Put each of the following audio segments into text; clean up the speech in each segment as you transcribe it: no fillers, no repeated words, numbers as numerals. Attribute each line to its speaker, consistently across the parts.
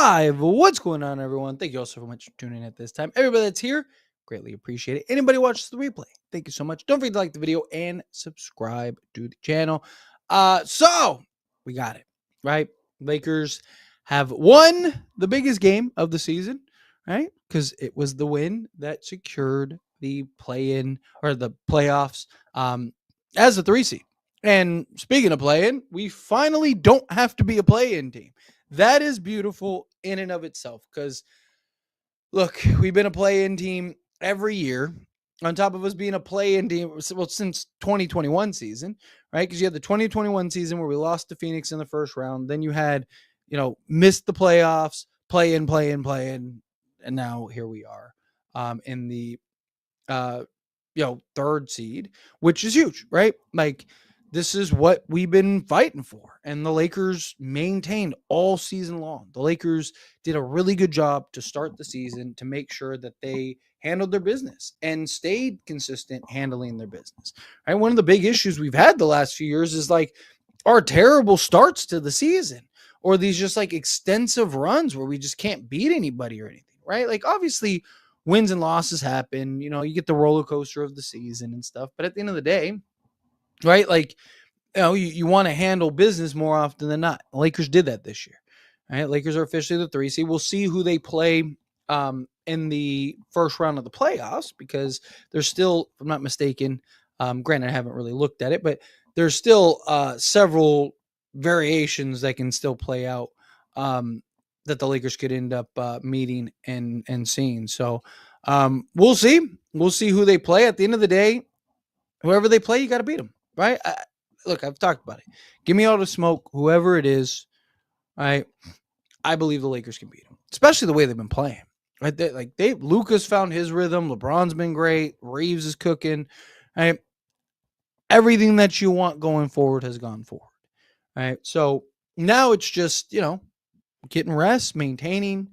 Speaker 1: live. What's going on, everyone? Thank you all so much for tuning in at this time. Everybody that's here, greatly appreciate it. Anybody watches the replay, thank you so much. Don't forget to like the video and subscribe to the channel. So we got it, right? Lakers have won the biggest game of the season, right? Because it was the win that secured the play-in or the playoffs as a 3 seed. And speaking of play-in, we finally don't have to be a play-in team. That is beautiful in and of itself because, look, we've been a play-in team every year on top of us being a play-in team, well, since 2021 season, right? Because you had the 2021 season where we lost to Phoenix in the first round. Then you had, missed the playoffs, play in, and now here we are in the, third seed, which is huge, right? Like, this is what we've been fighting for. And the Lakers maintained all season long. The Lakers did a really good job to start the season to make sure that they handled their business and stayed consistent handling their business. Right? One of the big issues we've had the last few years is like our terrible starts to the season or these just like extensive runs where we just can't beat anybody or anything, right? Like obviously wins and losses happen. You get the roller coaster of the season and stuff. But at the end of the day, right? Like, you want to handle business more often than not. The Lakers did that this year. Right? Lakers are officially the 3 seed. We'll see who they play in the first round of the playoffs because there's still, if I'm not mistaken, granted, I haven't really looked at it, but there's still several variations that can still play out that the Lakers could end up meeting and seeing. So we'll see. We'll see who they play. At the end of the day, whoever they play, you got to beat them, right? Look, I've talked about it. Give me all the smoke, whoever it is, right? I believe the Lakers can beat them, especially the way they've been playing. Right? Luka's found his rhythm. LeBron's been great. Reeves is cooking. Right? Everything that you want going forward has gone forward. Right? So now it's just, getting rest, maintaining,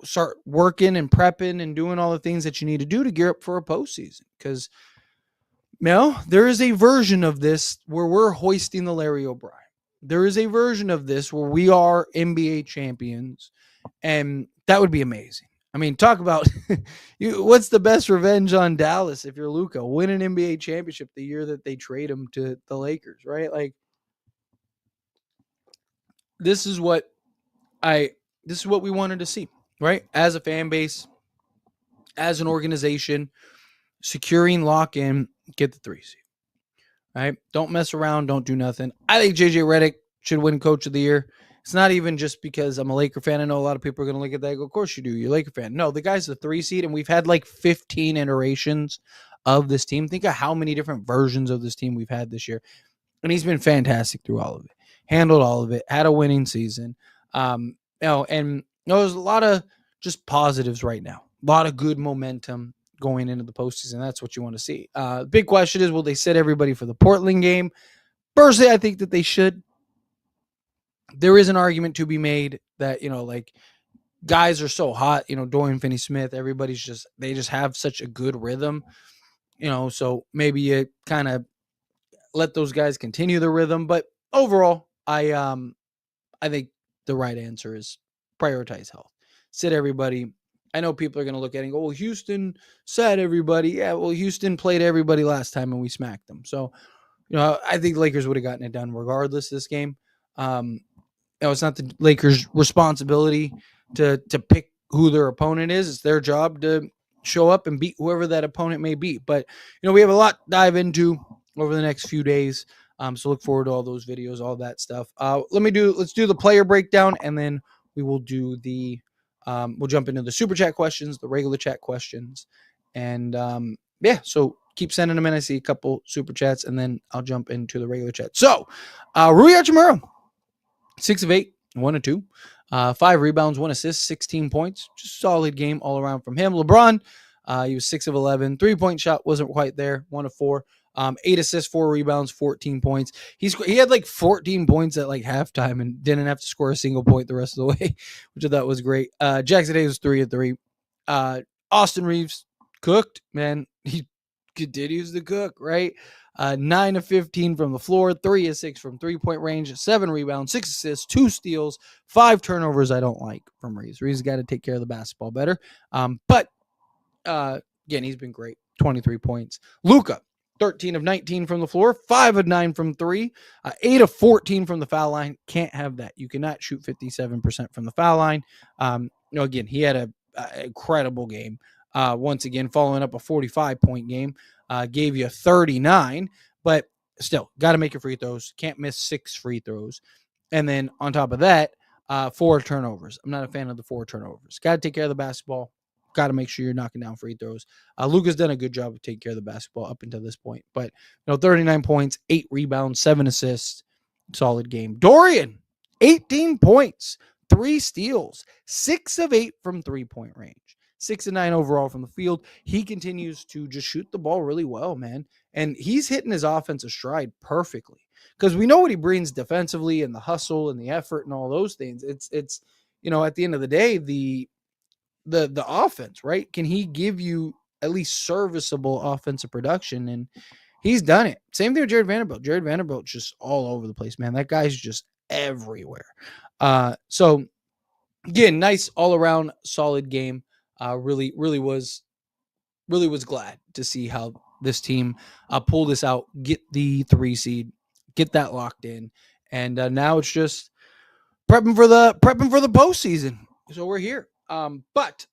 Speaker 1: start working and prepping and doing all the things that you need to do to gear up for a postseason. Because there is a version of this where we're hoisting the Larry O'Brien. There is a version of this where we are NBA champions, and that would be amazing. I mean, talk about what's the best revenge on Dallas if you're Luka? Win an NBA championship the year that they trade him to the Lakers, right? Like, this is what we wanted to see, right? As a fan base, as an organization, securing lock-in, get the 3 seed. Right? Don't mess around. Don't do nothing. I think JJ Redick should win Coach of the Year. It's not even just because I'm a Laker fan. I know a lot of people are going to look at that and go, of course you do. You're a Laker fan. No, the guy's the 3 seed, and we've had like 15 iterations of this team. Think of how many different versions of this team we've had this year. And he's been fantastic through all of it. Handled all of it. Had a winning season. And there's a lot of just positives right now. A lot of good momentum going into the postseason. That's what you want to see. The big question is, will they sit everybody for the Portland game? Personally, I think that they should. There is an argument to be made that, like guys are so hot, Dorian Finney-Smith, they just have such a good rhythm, so maybe you kind of let those guys continue the rhythm. But overall, I think the right answer is prioritize health. Sit everybody. I know people are going to look at it and go, well, Houston sat everybody. Yeah, well, Houston played everybody last time and we smacked them. So, I think the Lakers would have gotten it done regardless of this game. It's not the Lakers' responsibility to pick who their opponent is. It's their job to show up and beat whoever that opponent may be. But, we have a lot to dive into over the next few days. So look forward to all those videos, all that stuff. Let's do the player breakdown, and then we will do we'll jump into the super chat questions, the regular chat questions. And so keep sending them in. I see a couple super chats, and then I'll jump into the regular chat. So Rui Hachimura, 6 of 8, 1 of 2, 5 rebounds, 1 assist, 16 points. Just solid game all around from him. LeBron, he was 6 of 11. 3-point shot wasn't quite there, 1 of 4. 8 assists, 4 rebounds, 14 points. He had like 14 points at like halftime and didn't have to score a single point the rest of the way, which I thought was great. Jackson Hayes was 3 of 3. Austin Reeves cooked, man. He continues to cook, right? 9 of 15 from the floor, 3 of 6 from 3-point range, 7 rebounds, 6 assists, 2 steals, 5 turnovers I don't like from Reeves. Reeves got to take care of the basketball better. But again, he's been great. 23 points. Luka, 13 of 19 from the floor, 5 of 9 from 3, 8 of 14 from the foul line. Can't have that. You cannot shoot 57% from the foul line. Again, he had an incredible game. Once again, following up a 45-point game, gave you 39, but still, got to make your free throws. Can't miss 6 free throws. And then on top of that, 4 turnovers. I'm not a fan of the 4 turnovers. Got to take care of the basketball. Got to make sure you're knocking down free throws. Luka's done a good job of taking care of the basketball up until this point. But 39 points, 8 rebounds, 7 assists, solid game. Dorian, 18 points, 3 steals, 6 of 8 from 3-point range, 6 of 9 overall from the field. He continues to just shoot the ball really well, man, and he's hitting his offensive stride perfectly because we know what he brings defensively and the hustle and the effort and all those things. It's at the end of the day, the offense, right? Can he give you at least serviceable offensive production? And he's done it. Same thing with Jared Vanderbilt. Jared Vanderbilt's just all over the place, man. That guy's just everywhere. So again, nice all around solid game. Really was glad to see how this team pull this out, get the 3 seed, get that locked in, and now it's just prepping for the postseason. So we're here. But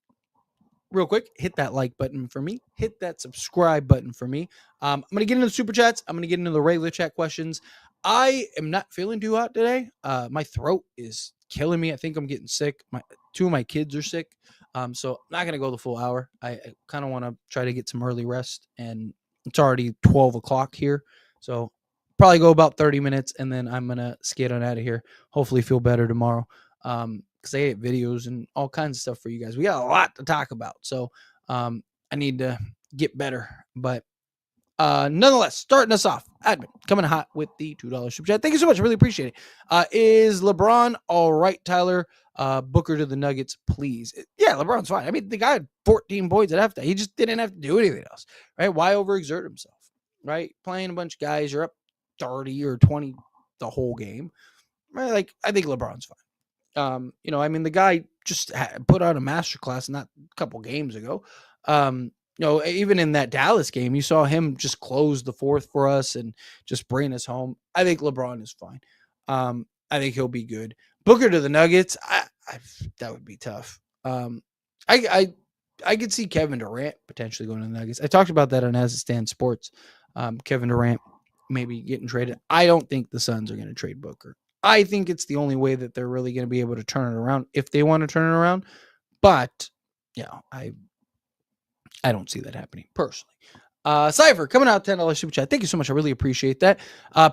Speaker 1: real quick, hit that like button for me. Hit that subscribe button for me. I'm going to get into the super chats. I'm going to get into the regular chat questions. I am not feeling too hot today. My throat is killing me. I think I'm getting sick. 2 of my kids are sick. So I'm not going to go the full hour. I kind of want to try to get some early rest, and it's already 12 o'clock here. So probably go about 30 minutes, and then I'm going to skate on out of here. Hopefully feel better tomorrow. Because I hate videos and all kinds of stuff for you guys. We got a lot to talk about. So I need to get better. But nonetheless, starting us off, Admin coming hot with the $2 super chat. Thank you so much. I really appreciate it. Is LeBron all right, Tyler? Booker to the Nuggets, please. Yeah, LeBron's fine. I mean, the guy had 14 points at halftime. He just didn't have to do anything else, right? Why overexert himself, right? Playing a bunch of guys, you're up 30 or 20 the whole game, right? Like, I think LeBron's fine. The guy just put out a masterclass not a couple games ago. Even in that Dallas game, you saw him just close the fourth for us and just bring us home. I think LeBron is fine. I think he'll be good. Booker to the Nuggets, that would be tough. I could see Kevin Durant potentially going to the Nuggets. I talked about that on As It Stands Sports. Kevin Durant maybe getting traded. I don't think the Suns are going to trade Booker. I think it's the only way that they're really going to be able to turn it around if they want to turn it around. But, I don't see that happening personally. Cypher coming out $10 super chat. Thank you so much. I really appreciate that.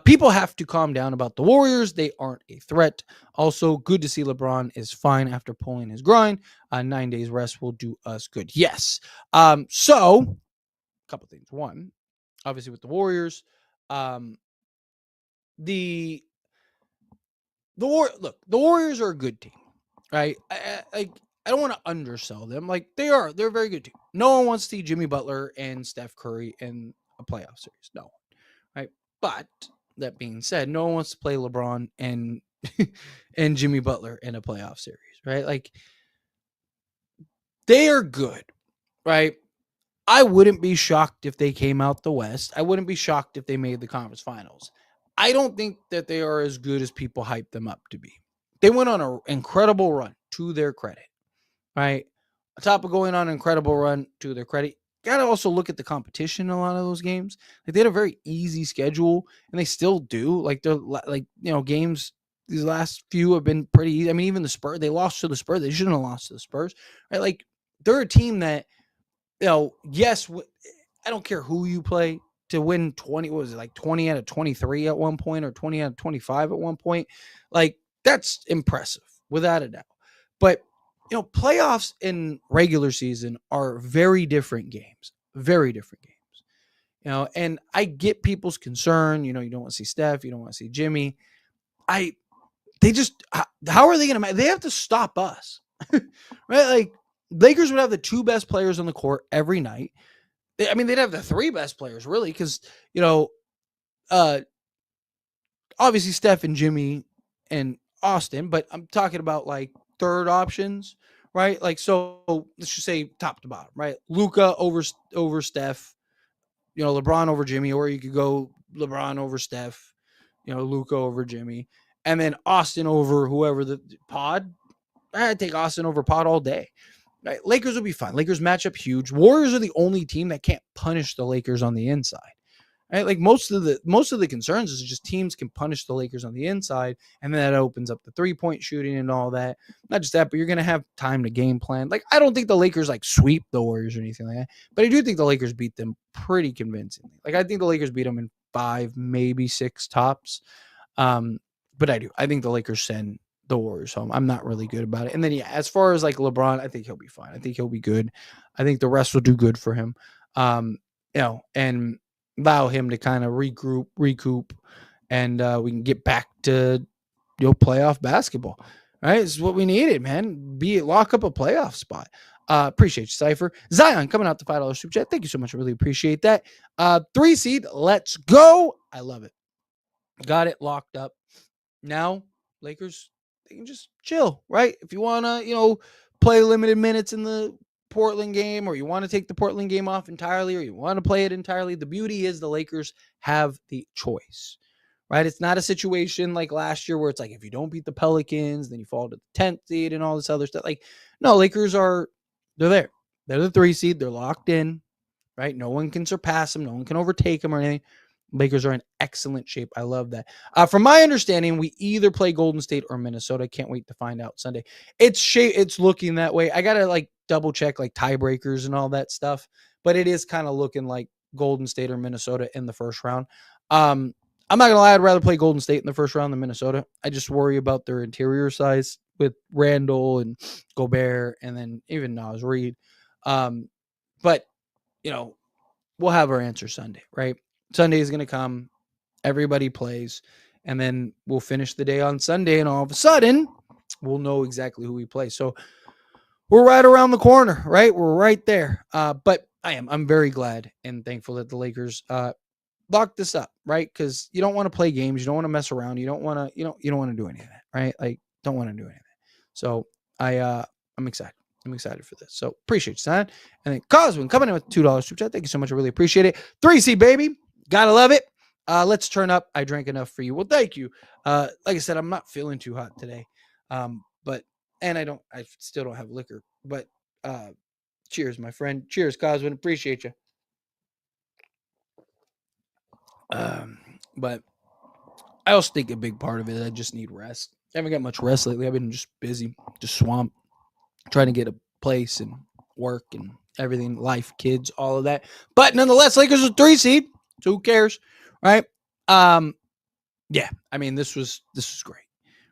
Speaker 1: People have to calm down about the Warriors. They aren't a threat. Also, good to see LeBron is fine after pulling his groin. 9 days rest will do us good. Yes. So a couple things. One, obviously with the Warriors, the Warriors are a good team, right? I don't want to undersell them. Like they're a very good team. No one wants to see Jimmy Butler and Steph Curry in a playoff series. No, right? But that being said, no one wants to play LeBron and and Jimmy Butler in a playoff series, right? Like they are good, right? I wouldn't be shocked if they came out the West. I wouldn't be shocked if they made the conference finals. I don't think that they are as good as people hype them up to be. They went on an incredible run, to their credit, right? On top of going on an incredible run, to their credit, got to also look at the competition in a lot of those games. Like they had a very easy schedule, and they still do. Like they're games. These last few have been pretty easy. I mean, even the Spurs, they lost to the Spurs. They shouldn't have lost to the Spurs, right? Like they're a team that, yes, I don't care who you play. To win 20, what was it, like 20 out of 23 at one point, or 20 out of 25 at one point? Like, that's impressive, without a doubt. But, playoffs and regular season are very different games. Very different games. And I get people's concern. You don't want to see Steph. You don't want to see Jimmy. How are they going to, they have to stop us. Right? Like, Lakers would have the 2 best players on the court every night. I mean, they'd have the 3 best players, really, because, uh, obviously Steph and Jimmy and Austin, but I'm talking about like third options, right? Like, so let's just say top to bottom, right? Luka over Steph, LeBron over Jimmy, or you could go LeBron over Steph, Luka over Jimmy, and then Austin over whoever the pod. I'd take Austin over pod all day. Right? Lakers will be fine. Lakers match up huge. Warriors are the only team that can't punish the Lakers on the inside. Right? Like most of the concerns is just teams can punish the Lakers on the inside, and then that opens up the 3-point shooting and all that. Not just that, but you're gonna have time to game plan. Like, I don't think the Lakers like sweep the Warriors or anything like that, but I do think the Lakers beat them pretty convincingly. Like, I think the Lakers beat them in 5, maybe 6 tops. But I do. I think the Lakers send the Warriors home. I'm not really good about it. And then, yeah, as far as like LeBron, I think he'll be fine. I think he'll be good. I think the rest will do good for him. And allow him to kind of recoup, and we can get back to playoff basketball. Right, this is what we needed, man. Lock up a playoff spot. Appreciate you, Cypher. Zion coming out the $5 super chat. Thank you so much. I really appreciate that. 3 seed, let's go. I love it. Got it locked up. Now, Lakers, they can just chill, right? If you want to, play limited minutes in the Portland game, or you want to take the Portland game off entirely, or you want to play it entirely, the beauty is the Lakers have the choice, right? It's not a situation like last year where it's like, if you don't beat the Pelicans, then you fall to the 10th seed and all this other stuff. Like, no, Lakers they're there. They're the 3 seed. They're locked in, right? No one can surpass them. No one can overtake them or anything. Lakers are in excellent shape. I love that. From my understanding, we either play Golden State or Minnesota. Can't wait to find out Sunday. It's looking that way. I gotta like double check like tiebreakers and all that stuff, but it is kind of looking like Golden State or Minnesota in the first round. I'm not gonna lie, I'd rather play Golden State in the first round than Minnesota. I just worry about their interior size with Randall and Gobert, and then even Naz Reid. But we'll have our answer Sunday, right? Sunday is going to come. Everybody plays. And then we'll finish the day on Sunday. And all of a sudden, we'll know exactly who we play. So we're right around the corner, right? We're right there. But I'm very glad and thankful that the Lakers locked this up, right? Because you don't want to play games. You don't want to mess around. You don't want to, you don't want to do any of that, right? Like, don't want to do anything. So I'm excited. I'm excited for this. So appreciate you, son. And then Coswin coming in with $2 super chat. Thank you so much. I really appreciate it. 3C, baby. Gotta love it. Let's turn up. I drank enough for you. Well, thank you. Like I said, I'm not feeling too hot today. And I still don't have liquor. But cheers, my friend. Cheers, Coswin. Appreciate you. But I also think a big part of it is I just need rest. I haven't got much rest lately. I've been just busy, just swamped, trying to get a place and work and everything, life, kids, all of that. But nonetheless, Lakers are 3 seed. So who cares, right? Yeah, I mean, this was great,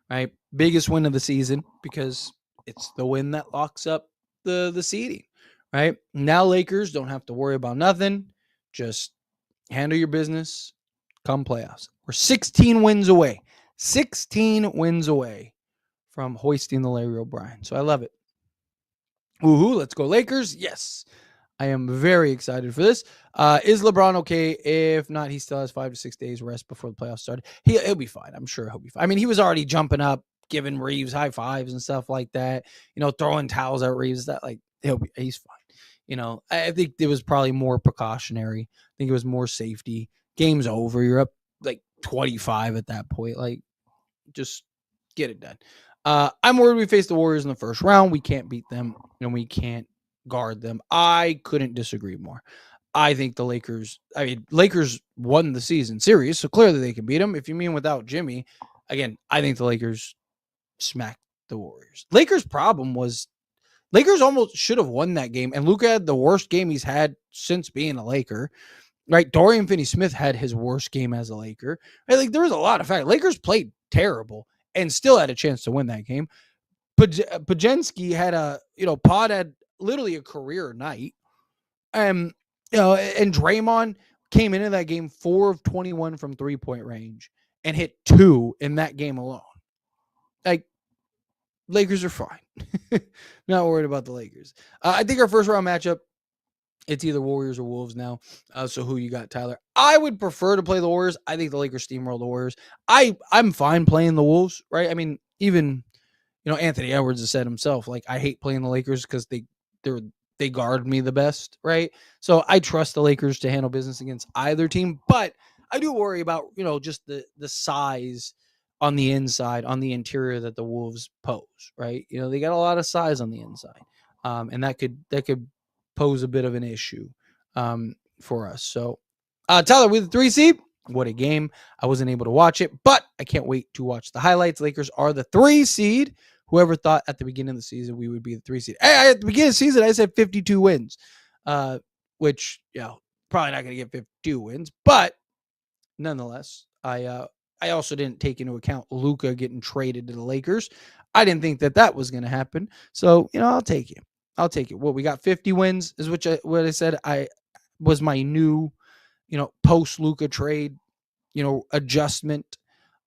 Speaker 1: right? Biggest win of the season because it's the win that locks up the seeding, right? Now Lakers don't have to worry about nothing. Just handle your business. Come playoffs. We're 16 wins away. 16 wins away from hoisting the Larry O'Brien. So I love it. Woohoo, let's go Lakers. Yes. I am very excited for this. Is LeBron okay? If not, he still has 5 to 6 days rest before the playoffs start. He'll be fine. I'm sure he'll be fine. I mean, he was already jumping up, giving Reeves high fives and stuff like that. Throwing towels at Reeves. That he's fine. I think it was probably more precautionary. I think it was more safety. Game's over. You're up like 25 at that point. Like, just get it done. I'm worried we face the Warriors in the first round. We can't beat them, and we can't guard them. I couldn't disagree more. I think the Lakers won the season series, so clearly they can beat them. If you mean without Jimmy, again, I think the Lakers smacked the Warriors. Lakers' problem was Lakers almost should have won that game, and Luka had the worst game he's had since being a Laker. Right, Dorian Finney-Smith had his worst game as a Laker. Right? Like, there was a lot of facts. Lakers played terrible and still had a chance to win that game. Pajensky had Pod had literally a career night. And Draymond came into that game 4 of 21 from 3-point range and hit 2 in that game alone. Like, Lakers are fine. Not worried about the Lakers. I think our first round matchup It's either Warriors or Wolves now. So who you got, Tyler? I would prefer to play the Warriors. I think the Lakers steamroll the Warriors. I'm fine playing the Wolves, right? I mean, even Anthony Edwards has said himself, like, I hate playing the Lakers because they guard me the best, right? So I trust the Lakers to handle business against either team, but I do worry about just the size on the inside, on the interior that the Wolves pose, right? They got a lot of size on the inside, and that could pose a bit of an issue for us. So, Tyler, with the 3 seed, what a game! I wasn't able to watch it, but I can't wait to watch the highlights. Lakers are the 3 seed. Whoever thought at the beginning of the season we would be the 3 seed? Hey, at the beginning of the season, I said 52 wins, which probably not going to get 52 wins, but nonetheless, I also didn't take into account Luka getting traded to the Lakers. I didn't think that was going to happen, so I'll take it. I'll take it. Well, we got 50 wins, is what I said. I was my new, post Luka trade, adjustment.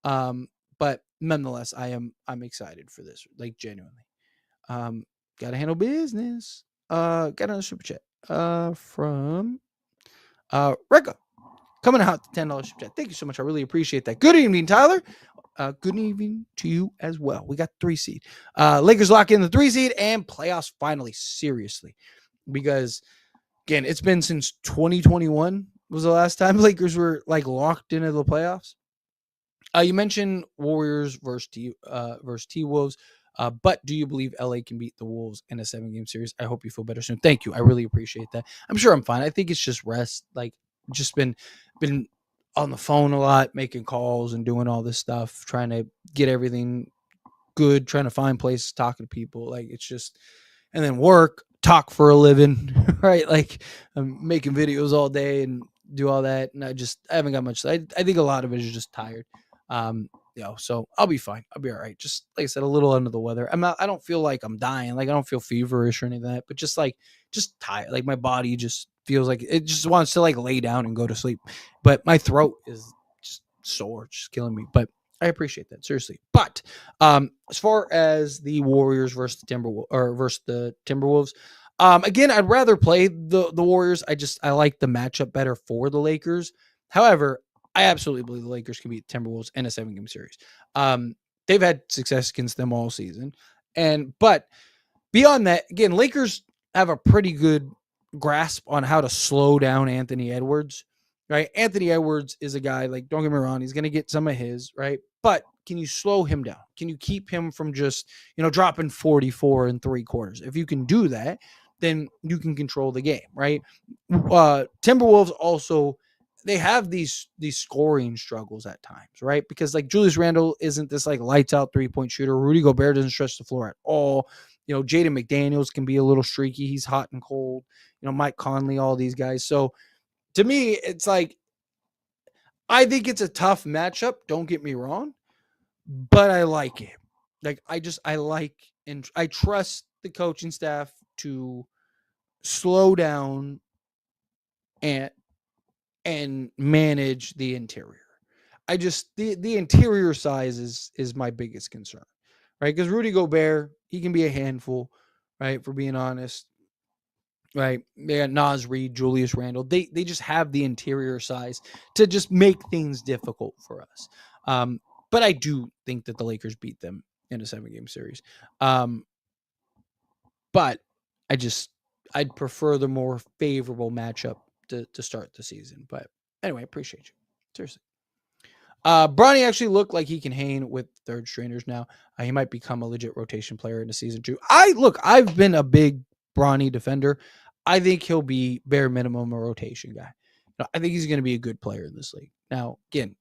Speaker 1: But nonetheless, I'm excited for this, like, genuinely. Gotta handle business. Got another super chat from Reka. Coming out the $10 super chat. Thank you so much. I really appreciate that. Good evening, Tyler. Good evening to you as well. We got 3 seed. Lakers lock in the 3 seed and playoffs finally, seriously. Because again, it's been since 2021 was the last time Lakers were like locked into the playoffs. You mentioned Warriors versus T-Wolves, but do you believe LA can beat the Wolves in a 7-game series? I hope you feel better soon. Thank you. I really appreciate that. I'm sure I'm fine. I think it's just rest. Like, just been on the phone a lot, making calls and doing all this stuff, trying to get everything good, trying to find places, talking to people. Like, it's just, and then work, talk for a living, right? Like, I'm making videos all day and do all that, and I haven't got much. I think a lot of it is just tired. So I'll be fine. I'll be all right. Just like I said, a little under the weather. I don't feel like I'm dying. Like, I don't feel feverish or anything like that, but just tired. Like, my body just feels like it just wants to like lay down and go to sleep. But my throat is just sore, just killing me. But I appreciate that, seriously. But as far as the Warriors versus the Timberwolves, again, I'd rather play the Warriors. I like the matchup better for the Lakers. However, I absolutely believe the Lakers can beat the Timberwolves in a 7-game series. They've had success against them all season. But beyond that, again, Lakers have a pretty good grasp on how to slow down Anthony Edwards, right? Anthony Edwards is a guy, like, don't get me wrong, he's going to get some of his, right? But can you slow him down? Can you keep him from just, dropping 44 in 3 quarters? If you can do that, then you can control the game, right? Timberwolves also, they have these scoring struggles at times, right? Because, like, Julius Randle isn't this like lights out 3-point shooter. Rudy Gobert doesn't stretch the floor at all. Jaden McDaniels can be a little streaky. He's hot and cold. Mike Conley, all these guys. So to me, it's like, I think it's a tough matchup. Don't get me wrong, but I like it. Like, I like, and I trust the coaching staff to slow down and manage the interior. The interior size is my biggest concern, right? Because Rudy Gobert, he can be a handful, right? For being honest, right? They got Naz Reid, Julius Randle. They just have the interior size to just make things difficult for us. But I do think that the Lakers beat them in a 7-game series. But I'd prefer the more favorable matchup to start the season. But anyway, I appreciate you. Seriously. Bronny actually looked like he can hang with third stringers now. He might become a legit rotation player in the season 2. I've been a big Bronny defender. I think he'll be bare minimum a rotation guy. I think he's going to be a good player in this league. Now, again,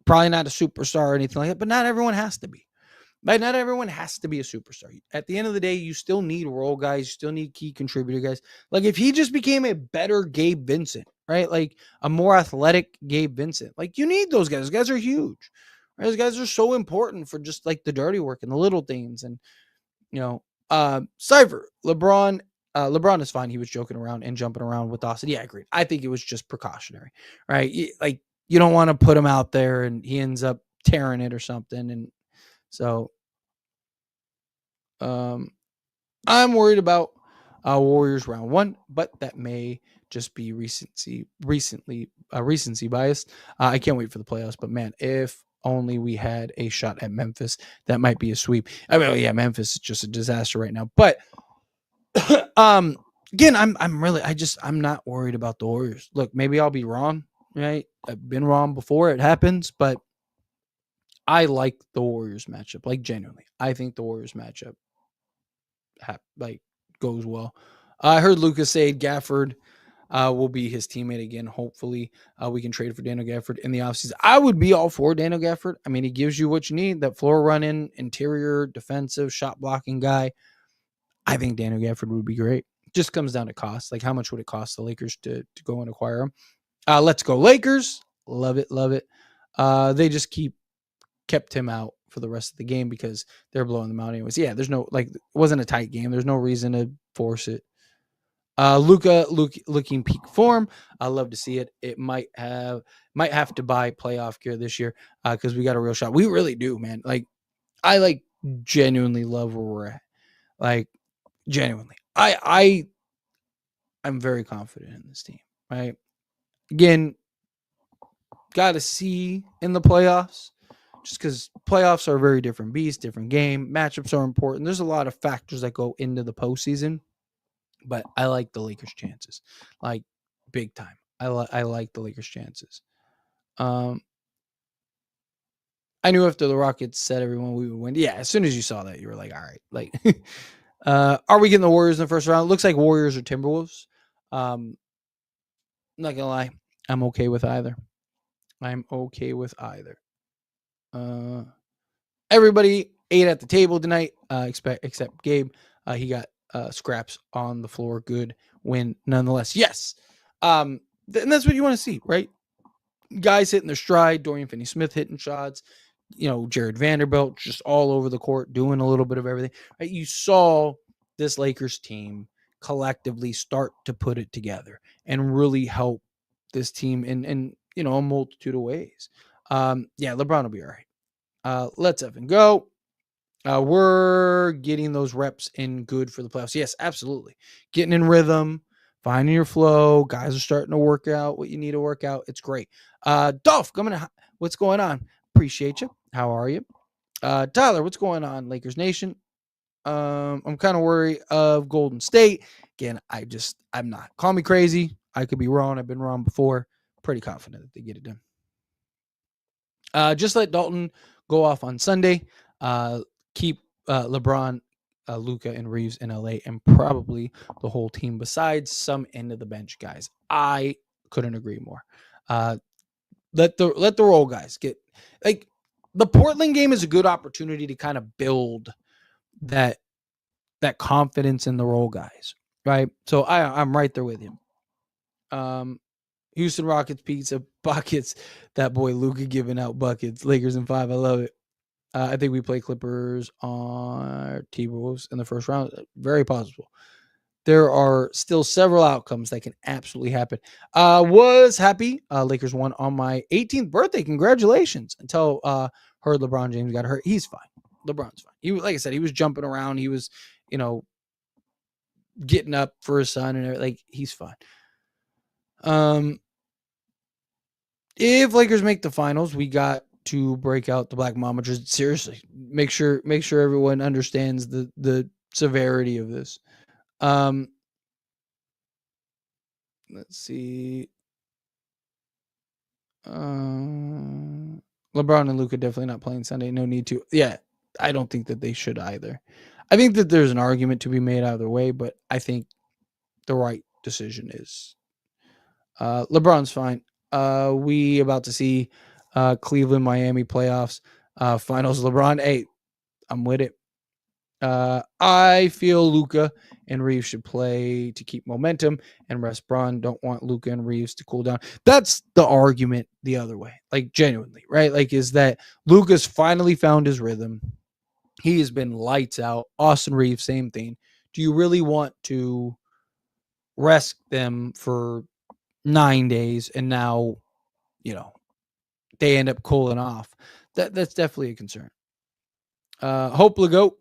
Speaker 1: probably not a superstar or anything like that, but not everyone has to be. Not everyone has to be a superstar. At the end of the day, you still need role guys. You still need key contributor guys. Like, if he just became a better Gabe Vincent, right? Like a more athletic Gabe Vincent. Like, you need those guys. Those guys are huge. Right? Those guys are so important for just like the dirty work and the little things. And, Cypher, LeBron is fine. He was joking around and jumping around with Dawson. Yeah, I agree. I think it was just precautionary, right? You don't want to put him out there and he ends up tearing it or something. And so, I'm worried about Warriors round 1, but that may just be recency biased. I can't wait for the playoffs, but man, if only we had a shot at Memphis, that might be a sweep. I mean, yeah, Memphis is just a disaster right now, but again, I'm not worried about the Warriors. Look, maybe I'll be wrong, right? I've been wrong before, it happens, but I like the Warriors matchup. Like, genuinely, I think the Warriors matchup goes well. I heard Lucas say Gafford will be his teammate again. Hopefully, we can trade for Daniel Gafford in the offseason. I would be all for Daniel Gafford. I mean, he gives you what you need, that floor running, interior, defensive, shot blocking guy. I think Daniel Gafford would be great. Just comes down to cost. Like, how much would it cost the Lakers to go and acquire him? Let's go Lakers. Love it, love it. They just kept him out for the rest of the game because they're blowing them out anyways. Yeah, there's no, like, it wasn't a tight game. There's no reason to force it. Luka looking peak form. I love to see it. It might have to buy playoff gear this year because we got a real shot. We really do, man. Like, I genuinely love where we're at. Like, genuinely, I'm very confident in this team. Right? Again, got to see in the playoffs, just because playoffs are a very different beast, different game. Matchups are important. There's a lot of factors that go into the postseason. But I like the Lakers' chances, like, big time. I like the Lakers' chances. I knew after the Rockets said everyone we would win. Yeah, as soon as you saw that, you were like, all right. Like, are we getting the Warriors in the first round? Looks like Warriors or Timberwolves. I'm not gonna lie, I'm okay with either. Everybody ate at the table tonight, except Gabe. He got scraps on the floor. Good win nonetheless. Yes. And that's what you want to see, right? Guys hitting their stride. Dorian Finney-Smith hitting shots. Jared Vanderbilt just all over the court doing a little bit of everything. Right? You saw this Lakers team collectively start to put it together and really help this team in a multitude of ways. Yeah, LeBron will be all right. Let's even go. We're getting those reps in good for the playoffs. Yes, absolutely. Getting in rhythm, finding your flow. Guys are starting to work out what you need to work out. It's great. Dolph, what's going on? Appreciate you. How are you? Tyler, what's going on? Lakers Nation. I'm kind of worried of Golden State. Again, I'm not. Call me crazy. I could be wrong. I've been wrong before. Pretty confident that they get it done. Just let Dalton go off on Sunday. Keep LeBron, Luka, and Reeves in LA, and probably the whole team besides some end of the bench guys. I couldn't agree more. Let the role guys get, like, the Portland game is a good opportunity to kind of build that confidence in the role guys, right? So I'm right there with you. Houston Rockets pizza buckets. That boy Luka giving out buckets. Lakers in 5. I love it. I think we play Clippers on T-Wolves in the first round. Very possible. There are still several outcomes that can absolutely happen. Was happy Lakers won on my 18th birthday. Congratulations. Until heard LeBron James got hurt. He's fine. LeBron's fine. He, like I said, he was jumping around. He was, getting up for his son and everything. Like, he's fine. If Lakers make the finals, we got to break out the Black Mamba. Just seriously, make sure everyone understands the severity of this. Let's see. LeBron and Luka definitely not playing Sunday. No need to. Yeah, I don't think that they should either. I think that there's an argument to be made either way, but I think the right decision is LeBron's fine. We about to see Cleveland, Miami playoffs, finals. LeBron, hey, I'm with it. I feel Luka and Reeves should play to keep momentum and rest Braun. Don't want Luka and Reeves to cool down. That's the argument the other way. Like, genuinely, right? Like, is that Luka's finally found his rhythm. He has been lights out. Austin Reeves, same thing. Do you really want to rest them for 9 days and now, they end up cooling off? That's definitely a concern. Hope Legault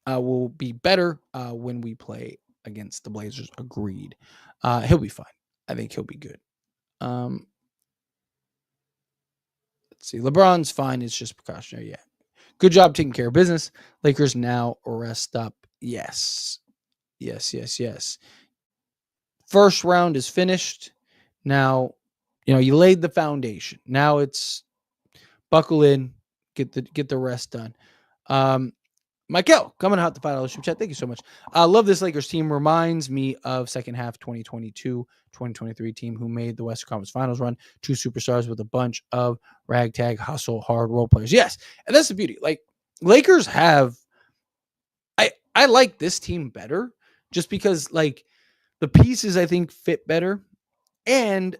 Speaker 1: will be better when we play against the Blazers. Agreed. He'll be fine. I think he'll be good. Let's see. LeBron's fine. It's just precautionary. Yeah. Good job taking care of business. Lakers now rest up. Yes. Yes. First round is finished. Now, you laid the foundation. Now it's buckle in, get the rest done. Michael, coming out the final super chat. Thank you so much. I love this Lakers team. Reminds me of second half 2022-2023 team who made the Western Conference Finals run. Two superstars with a bunch of ragtag, hustle, hard role players. Yes, and that's the beauty. Like, Lakers have. I like this team better just because, like, the pieces I think fit better, and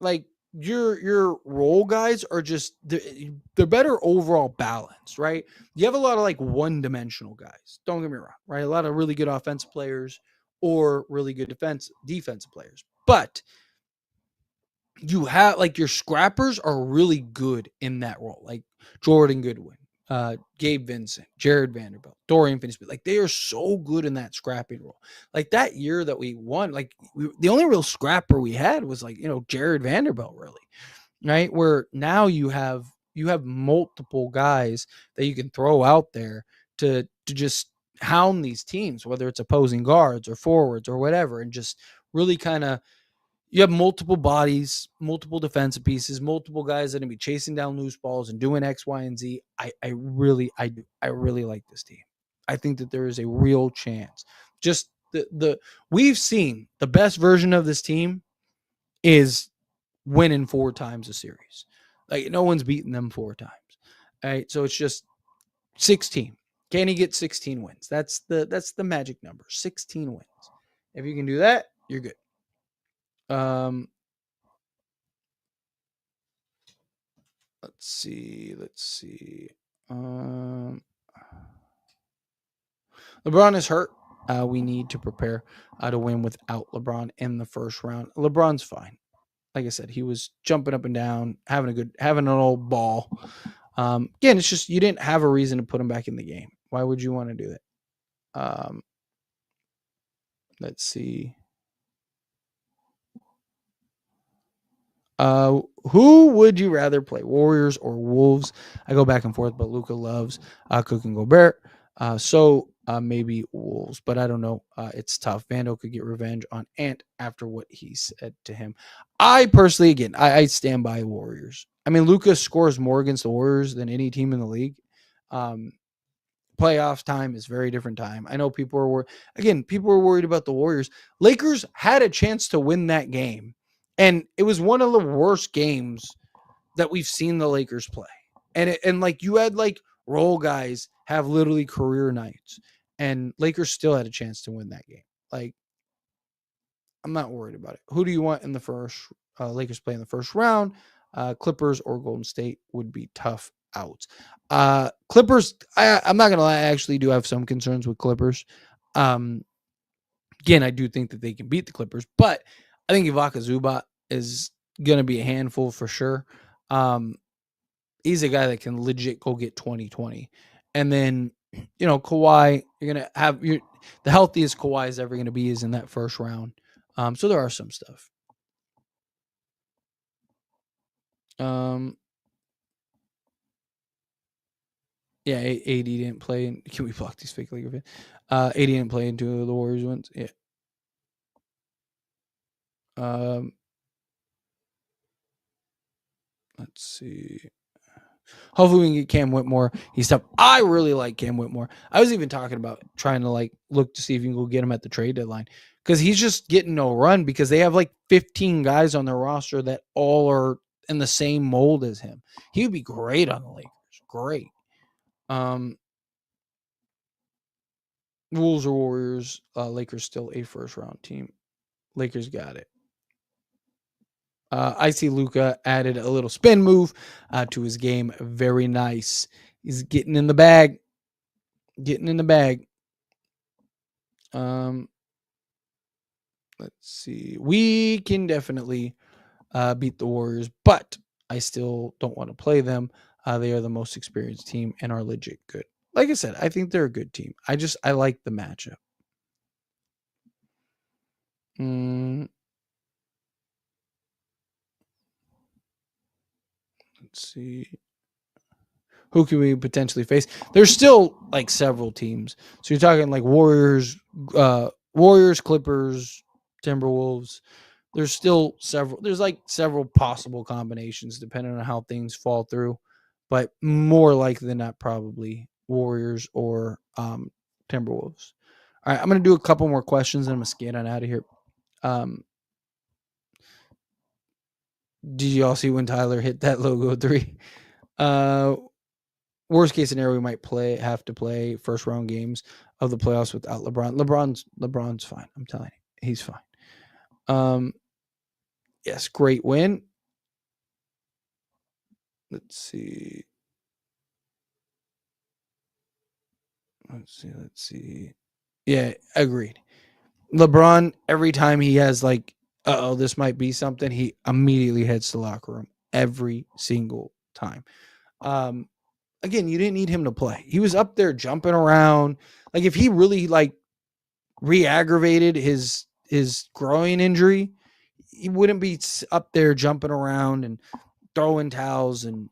Speaker 1: like your role guys are just they're better overall balance, right? You have a lot of like one-dimensional guys. Don't get me wrong, right? A lot of really good offensive players or really good defensive players, but you have like your scrappers are really good in that role, like Jordan Goodwin, Gabe Vincent, Jared Vanderbilt, Dorian Finney-Smith. Like, they are so good in that scrapping role. Like that year that we won, like the only real scrapper we had was like Jared Vanderbilt, really, right? Where now you have multiple guys that you can throw out there to just hound these teams, whether it's opposing guards or forwards or whatever, and just really kind of you have multiple bodies, multiple defensive pieces, multiple guys that are gonna be chasing down loose balls and doing X, Y, and Z. I really like this team. I think that there is a real chance. Just the we've seen the best version of this team is winning 4 times a series. Like, no one's beaten them 4 times. All right. So it's just 16. Can he get 16 wins? That's the magic number. 16 wins. If you can do that, you're good. Let's see. LeBron is hurt. We need to prepare to win without LeBron in the first round. LeBron's fine. Like I said, he was jumping up and down, having an old ball. Again, it's just you didn't have a reason to put him back in the game. Why would you want to do that? Let's see. Who would you rather play, Warriors or Wolves? I go back and forth, but Luka loves Cook and Gobert. Maybe Wolves, but I don't know. It's tough. Vando could get revenge on Ant after what he said to him. I personally, again, I stand by Warriors. I mean, Luka scores more against the Warriors than any team in the league. Playoff time is very different time. I know people are worried about the Warriors. Lakers had a chance to win that game, and it was one of the worst games that we've seen the Lakers play. And like you had like role guys have literally career nights, and Lakers still had a chance to win that game. Like, I'm not worried about it. Who do you want in the first? Lakers play in the first round. Clippers or Golden State would be tough outs. Clippers, I'm not gonna lie, I actually do have some concerns with Clippers. Again, I do think that they can beat the Clippers, but I think Ibaka Zubac is gonna be a handful for sure. He's a guy that can legit go get 20-20. And then, Kawhi, you're gonna have the healthiest Kawhi is ever gonna be is in that first round. So there are some stuff. Yeah, AD didn't play. Can we block these fake Laker fans? AD didn't play into the Warriors ones. Yeah. Let's see. Hopefully we can get Cam Whitmore. He's tough. I really like Cam Whitmore. I was even talking about trying to like look to see if you can go get him at the trade deadline because he's just getting no run because they have like 15 guys on their roster that all are in the same mold as him. He would be great on the Lakers. Great. Wolves or Warriors. Lakers still a first round team. Lakers got it. I see Luka added a little spin move to his game. Very nice. He's getting in the bag. Let's see. We can definitely beat the Warriors, but I still don't want to play them. They are the most experienced team and are legit good. Like I said, I think they're a good team. I like the matchup. Let's see. Who can we potentially face? There's still like several teams. So you're talking like Warriors, Clippers, Timberwolves. There's still several. There's like several possible combinations depending on how things fall through, but more likely than not, probably Warriors or Timberwolves. All right, I'm gonna do a couple more questions and I'm gonna skate on out of here. Did you all see when Tyler hit that logo 3? Worst case scenario, we might have to play first round games of the playoffs without LeBron. LeBron's fine. I'm telling you, he's fine. Yes, great win. Let's see. Yeah, agreed. LeBron, every time he has like, this might be something, he immediately heads to the locker room every single time. Again, you didn't need him to play. He was up there jumping around. Like if he really like re-aggravated his groin injury, he wouldn't be up there jumping around and throwing towels and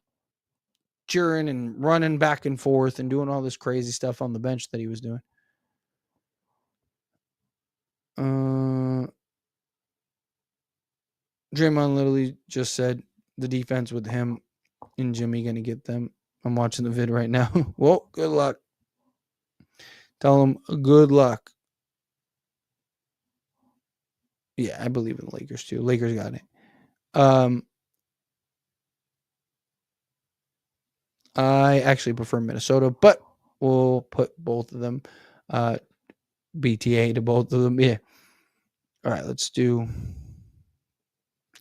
Speaker 1: cheering and running back and forth and doing all this crazy stuff on the bench that he was doing. Draymond literally just said the defense with him and Jimmy going to get them. I'm watching the vid right now. Well, good luck. Tell him good luck. Yeah, I believe in the Lakers too. Lakers got it. I actually prefer Minnesota, but we'll put both of them BTA to both of them. Yeah. All right, let's do.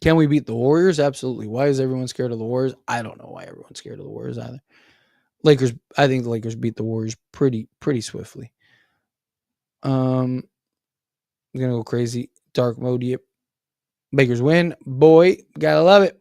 Speaker 1: Can we beat the Warriors? Absolutely. Why is everyone scared of the Warriors? I don't know why everyone's scared of the Warriors either. Lakers, I think the Lakers beat the Warriors pretty swiftly. I'm gonna go crazy. Dark mode, yep. Lakers win. Boy, gotta love it.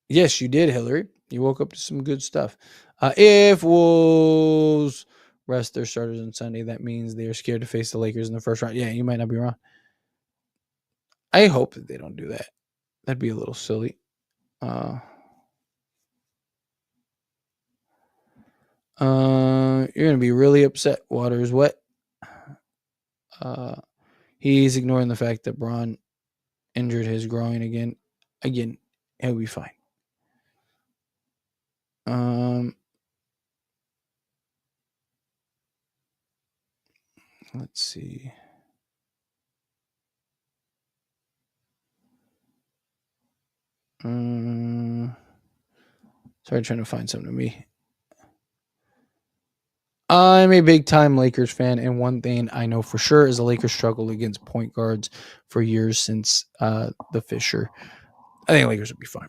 Speaker 1: Yes, you did, Hillary. You woke up to some good stuff. If Wolves rest their starters on Sunday, that means they are scared to face the Lakers in the first round. Yeah, you might not be wrong. I hope that they don't do that. That'd be a little silly. You're gonna be really upset. Water is wet. He's ignoring the fact that Braun injured his groin again. Again, he'll be fine. Let's see. Sorry, trying to find something to me. I'm a big time Lakers fan, and one thing I know for sure is the Lakers struggled against point guards for years since the Fisher. I think the Lakers would be fine.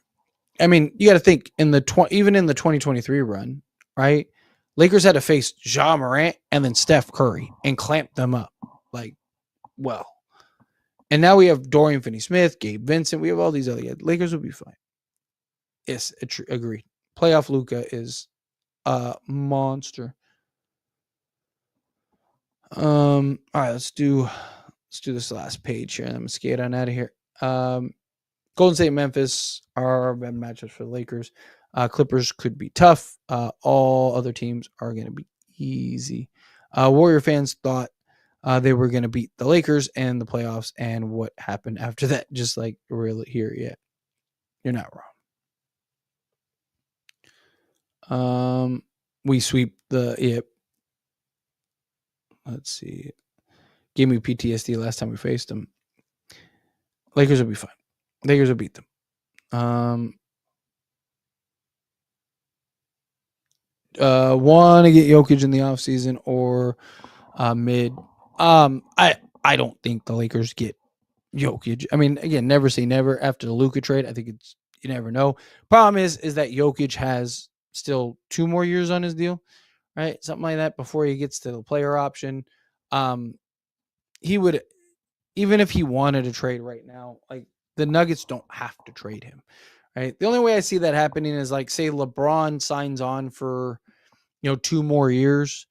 Speaker 1: I mean, you got to think even in the 2023 run, right? Lakers had to face Ja Morant and then Steph Curry and clamp them up like well. And now we have Dorian Finney-Smith, Gabe Vincent. We have all these other guys. Lakers will be fine. Yes, agreed. Playoff Luka is a monster. All right, let's do this last page here, and I'm gonna skate on out of here. Golden State, Memphis are bad matchups for the Lakers. Clippers could be tough. All other teams are going to be easy. Warrior fans thought they were going to beat the Lakers in the playoffs, and what happened after that? Just like really here, yeah, you're not wrong. We sweep the yep. Let's see. Gave me PTSD last time we faced them. Lakers will be fine. Lakers will beat them. Want to get Jokic in the offseason or mid. I don't think the Lakers get Jokic. I mean, again, never say never. After the Luka trade, I think it's you never know. Problem is that Jokic has still 2 more years on his deal, right? Something like that before he gets to the player option. He would, even if he wanted to trade right now, like the Nuggets don't have to trade him, right? The only way I see that happening is like say LeBron signs on for 2 more years,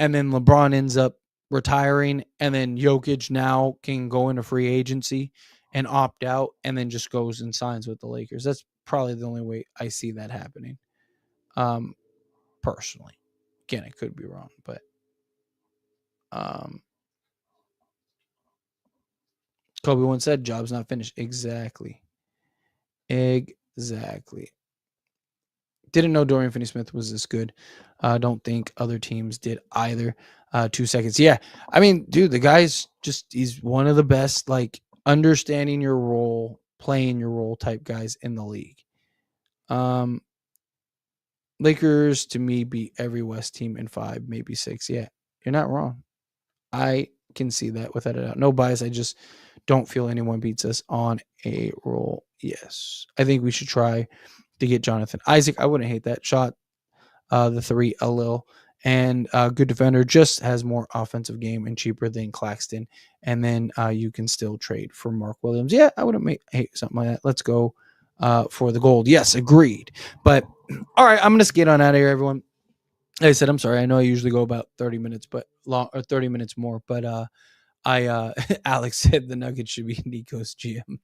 Speaker 1: and then LeBron ends up retiring, and then Jokic now can go into free agency and opt out, and then just goes and signs with the Lakers. That's probably the only way I see that happening. Personally, again, I could be wrong, but Kobe once said, "Job's not finished." Exactly. Didn't know Dorian Finney-Smith was this good. Don't think other teams did either. 2 seconds. Yeah. I mean, dude, the guy's he's one of the best, like, understanding your role, playing your role type guys in the league. Lakers, to me, beat every West team in 5, maybe 6. Yeah, you're not wrong. I can see that without a doubt. No bias. I just don't feel anyone beats us on a roll. Yes. I think we should try to get Jonathan Isaac. I wouldn't hate that shot. The 3 a little. And good defender, just has more offensive game and cheaper than Claxton. And then you can still trade for Mark Williams. Yeah, I wouldn't hate something like that. Let's go for the gold. Yes, agreed. But all right, I'm going to get on out of here, everyone. Like I said, I'm sorry. I know I usually go about 30 minutes, but 30 minutes more. But Alex said the Nuggets should be Nico's GM.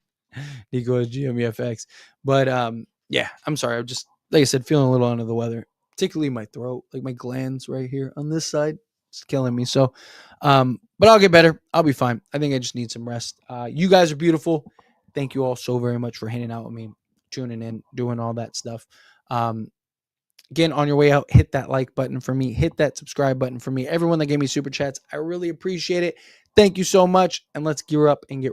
Speaker 1: Nico's GM EFX. But yeah, I'm sorry. I'm just, like I said, feeling a little under the weather, particularly my throat, like my glands right here on this side. It's killing me. So, but I'll get better. I'll be fine. I think I just need some rest. You guys are beautiful. Thank you all so very much for hanging out with me, tuning in, doing all that stuff. Again, on your way out, hit that like button for me. Hit that subscribe button for me. Everyone that gave me super chats, I really appreciate it. Thank you so much. And let's gear up and get